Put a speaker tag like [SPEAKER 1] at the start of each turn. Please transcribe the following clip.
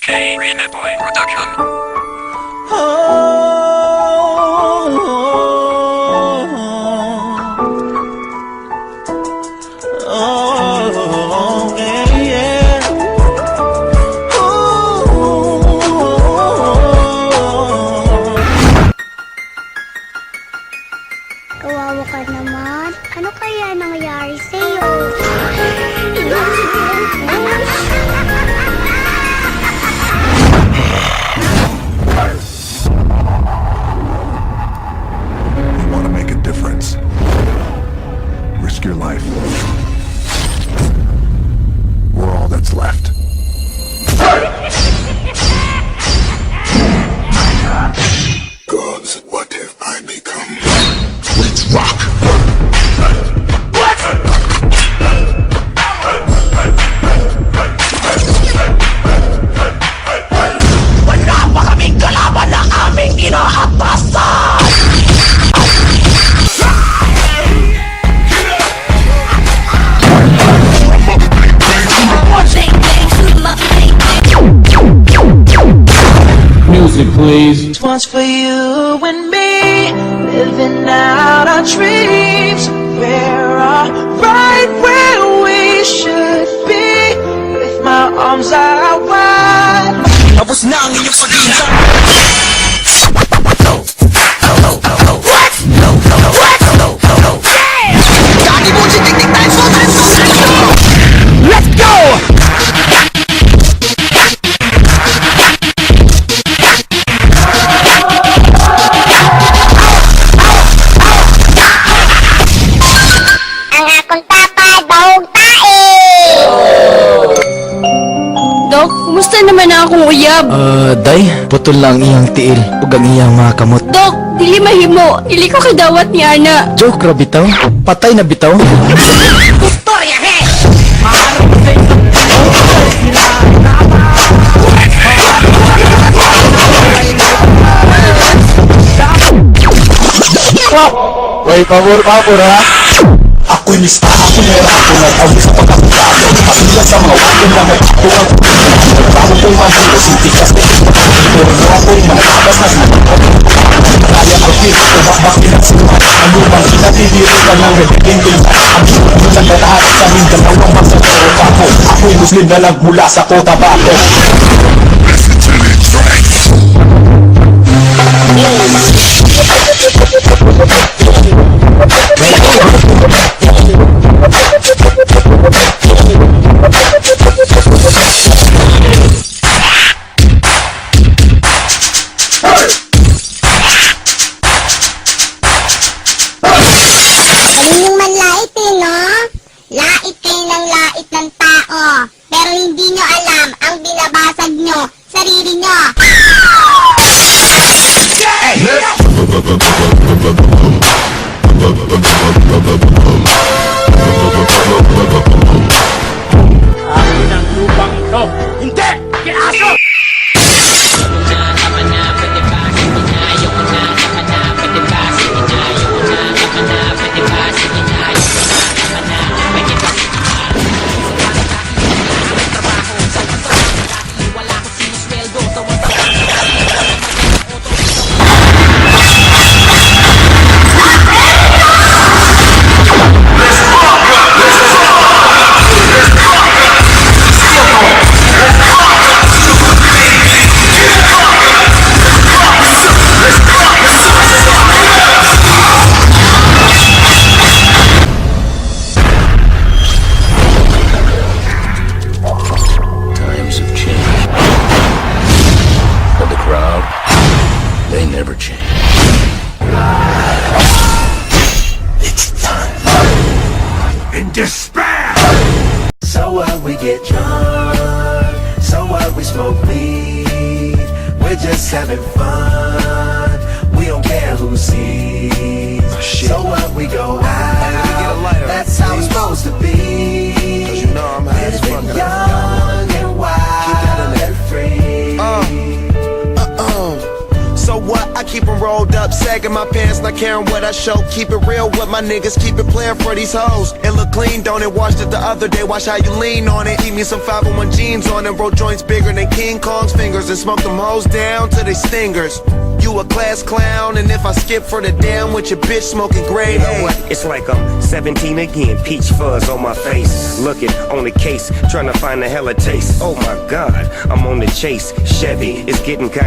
[SPEAKER 1] K. Remit Boy Production.
[SPEAKER 2] Kawawa ka naman. Ano kaya nangyayari sa'yo?
[SPEAKER 3] You want to make a difference? Risk your life. We're all that's left. Gods, what have I become? Let's rock!
[SPEAKER 4] Wala pa kaming kalaban na aming inahatasan!
[SPEAKER 5] Music, please.
[SPEAKER 6] This one's for you and me, living out our dreams. We're all right where we should be, with my arms out wide. Tapos na ang inyong pag-iinsan. Gagi mo si Tik Tik Tayo! Let's go!
[SPEAKER 2] Ang akong tapad, bahog tae!
[SPEAKER 7] Dok, kumusta naman na akong uyab?
[SPEAKER 8] Day, putol lang iyang tiil ug ang iyang mga kamot.
[SPEAKER 7] Dok, dili mahimo. Dili ko kadawat ni Ana.
[SPEAKER 8] Joke ra bitaw? Patay na bitaw?
[SPEAKER 4] Storya, he!
[SPEAKER 8] Way, pabor ha?
[SPEAKER 3] Ako'y mista, ako meron ako nag-awit sa pagkakutado. Pagkila sa mga wakin na may ako ang bago ko'y mahilo, sintikas na ito. Pero ako'y manakabas na sinagpapit. Kaya ko fit, ubak-bakin at sinuman. Ano bang kinatibiro ka ng rebelinding? Ang sumunod na lahat sa aming dalawang magsasaro ako. Ako'y Muslim na nagmula sa Cotabato. Listen to the track.
[SPEAKER 2] Alam yung manlait no? Lait kayo ng lait ng tao. Pero hindi nyo alam ang binabasag nyo, sarili nyo.
[SPEAKER 4] Akin ang lupang ito! Hindi! Kiaso!
[SPEAKER 5] Times have changed. But the crowd, they never change.
[SPEAKER 3] It's time. In despair!
[SPEAKER 6] So what, we get drunk. So what, we smoke weed. We're just having fun. We don't care who sees. So what, we go out. That's how it's supposed to be. Living young and wild and free.
[SPEAKER 9] So what? I keep 'em rolled up.
[SPEAKER 6] up, sagging my pants, not caring what I show. Keep it real with my niggas, keep it playing for these hoes. It look clean, don't it? Washed it the other day, watch how you lean on it. Keep me some 501 jeans on and roll joints bigger than King Kong's fingers. And smoke them hoes down to they stingers. You a class clown, and if I skip for the damn with your bitch smoking gray.
[SPEAKER 9] You know what? It's like I'm 17 again, peach fuzz on my face. Looking on the case, trying to find a hella taste. Oh my God, I'm on the chase. Chevy is getting